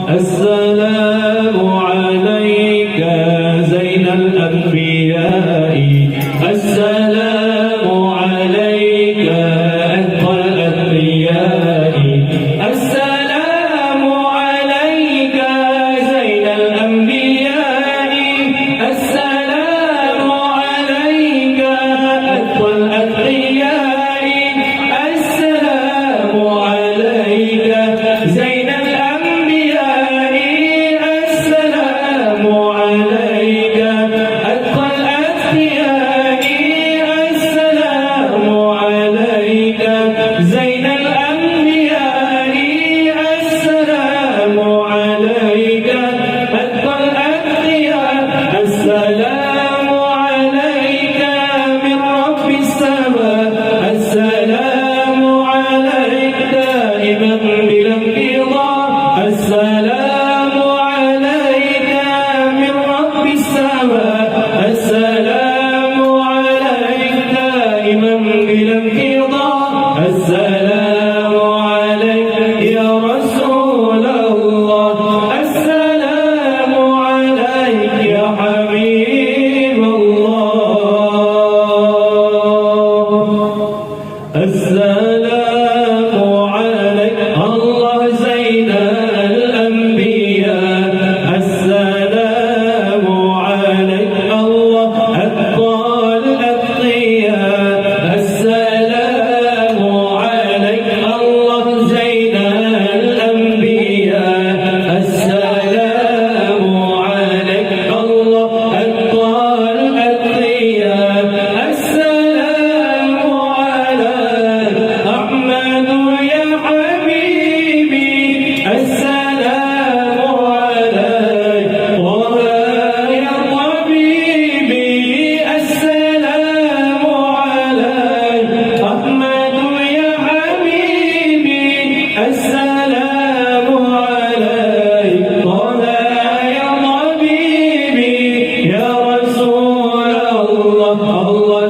السلام عليك زين الأنبياء، السلام عليك أتقى الأتقياء، السلام عليك زين الأنبياء، السلام عليك أتقى الأتقياء، السلام عليك زين الأنبياء، السلام عليك أتقى الأتقياء، السلام عليك زين الأنبياء، السلام عليك أتقى الأتقياء، السلام عليك من رب السماء، السلام عليك دائما بلا انقضاء، السلام عليك من رب السماء، السلام عليك دائما بلا انقضاء، السلام عليك يا رسول الله، السلام عليك يا حبيب الله، السلام عليك الله زين الأنبياء، السلام عليك الله أتقى الأتقياء، السلام عليك الله زين الأنبياء، السلام عليك الله أتقى الأتقياء، السلام عليك أحمد يا حبيبي، السلام عليك طه يا طبيبي، السلام عليك أحمد يا حبيبي، السلام عليك طه يا طبيبي، يا رسول الله الله